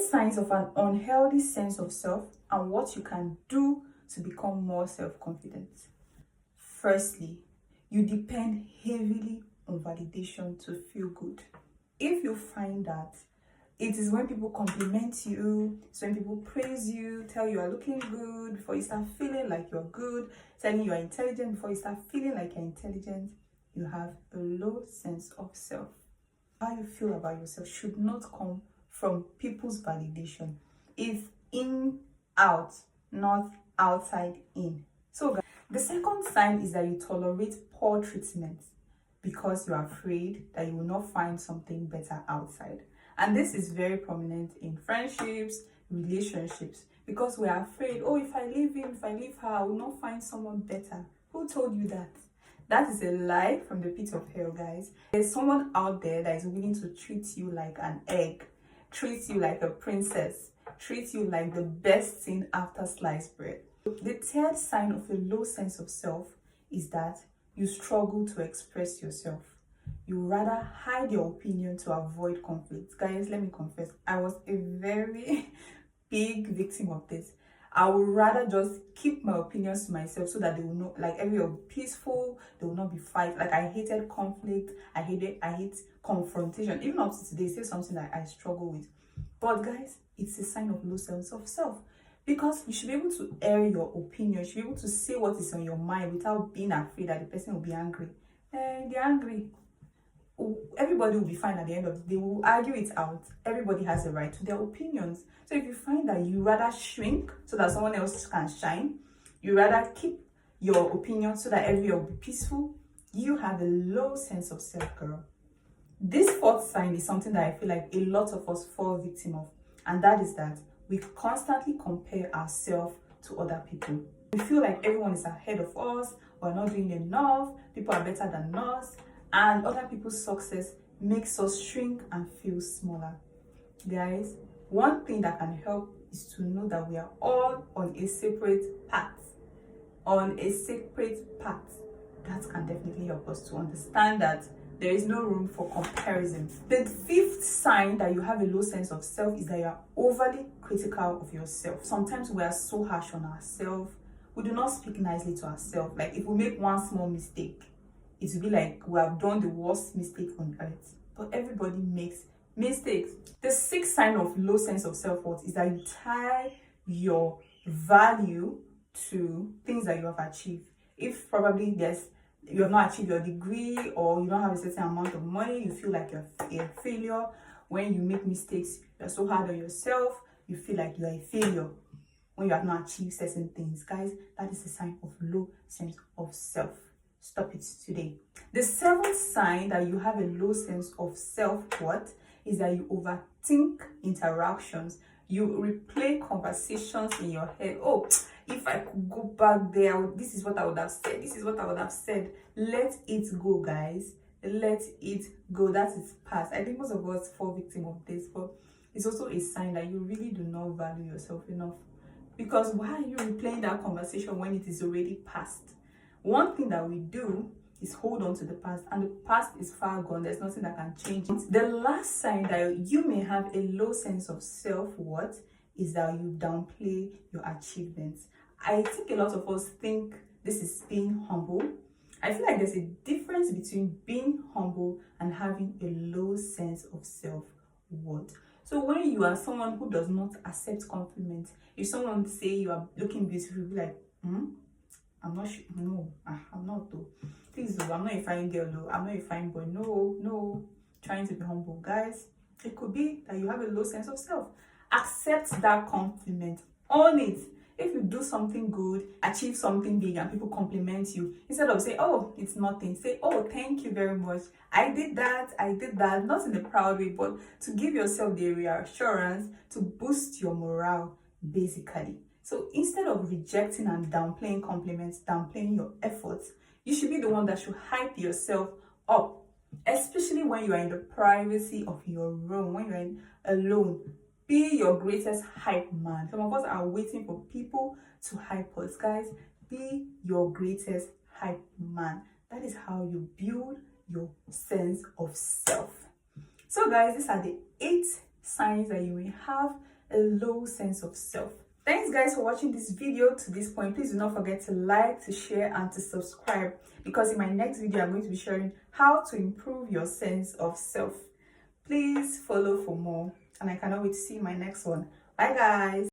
signs of an unhealthy sense of self and what you can do to become more self-confident. Firstly, you depend heavily on validation to feel good. If you find that it is when people compliment you, it's when people praise you, tell you are looking good before you start feeling like you're good, telling you are intelligent before you start feeling like you're intelligent, you have a low sense of self. How you feel about yourself should not come from people's validation. It's in, out, not outside, in. So the second sign is that you tolerate poor treatment because you're afraid that you will not find something better outside. And this is very prominent in friendships, relationships, because we're afraid, oh, if I leave him, if I leave her, I will not find someone better. Who told you that? That is a lie from the pit of hell, guys. There's someone out there that is willing to treat you like an egg, treat you like a princess, treat you like the best thing after sliced bread. The third sign of a low sense of self is that you struggle to express yourself. You rather hide your opinion to avoid conflict. Guys, let me confess, I was a very big victim of this. I would rather just keep my opinions to myself so that they will know, like, everywhere will be peaceful, there will not be fight. Like, I hated conflict, I hate confrontation. Even up to today, it's still something that I struggle with. But guys, it's a sign of low sense of self, because you should be able to air your opinion, you should be able to say what is on your mind without being afraid that the person will be angry. They're angry. Everybody will be fine at the end of the day. We'll argue it out. Everybody has a right to their opinions. So if you find that you rather shrink so that someone else can shine, you rather keep your opinion so that everyone will be peaceful, you have a low sense of self, girl. This fourth sign is something that I feel like a lot of us fall victim of, and that is that we constantly compare ourselves to other people. We feel like everyone is ahead of us, we're not doing enough, people are better than us, and other people's success makes us shrink and feel smaller. Guys, one thing that can help is to know that we are all on a separate path. On a separate path. That can definitely help us to understand that there is no room for comparison. The fifth sign that you have a low sense of self is that you are overly critical of yourself. Sometimes we are so harsh on ourselves. We do not speak nicely to ourselves. Like, if we make one small mistake, it will be like we have done the worst mistake on earth. But everybody makes mistakes. The sixth sign of low sense of self-worth is that you tie your value to things that you have achieved. If probably you have not achieved your degree, or you don't have a certain amount of money, you feel like you're a failure. When you make mistakes, you're so hard on yourself, you feel like you're a failure when you have not achieved certain things. Guys, that is a sign of low sense of self. Stop it today. The seventh sign that you have a low sense of self-worth is that you overthink interactions. You replay conversations in your head. Oh, if I could go back there, this is what I would have said. This is what I would have said. Let it go, guys. Let it go. That is past. I think most of us fall victim of this, but it's also a sign that you really do not value yourself enough. Because why are you replaying that conversation when it is already past? One thing that we do is hold on to the past, and the past is far gone. There's nothing that can change it. The last sign that you may have a low sense of self-worth is that you downplay your achievements. I think a lot of us think this is being humble. I feel like there's a difference between being humble and having a low sense of self-worth. So when you are someone who does not accept compliments, if someone say you are looking beautiful, you'll be like, I'm not sure. No, I'm not though. Please though, I'm not a fine girl though. I'm not a fine boy. No. Trying to be humble. Guys, it could be that you have a low sense of self. Accept that compliment. Own it. If you do something good, achieve something big, and people compliment you, instead of saying, oh, it's nothing, say, oh, thank you very much. I did that. Not in a proud way, but to give yourself the reassurance to boost your morale, basically. So instead of rejecting and downplaying compliments, downplaying your efforts, you should be the one that should hype yourself up, especially when you are in the privacy of your room, when you're alone. Be your greatest hype man. Some of us are waiting for people to hype us. Guys, be your greatest hype man. That is how you build your sense of self. So guys, these are the 8 signs that you may have a low sense of self. Thanks guys for watching this video to this point. Please do not forget to like, to share, and to subscribe, because in my next video I'm going to be sharing how to improve your sense of self. Please follow for more, and I cannot wait to see my next one. Bye guys.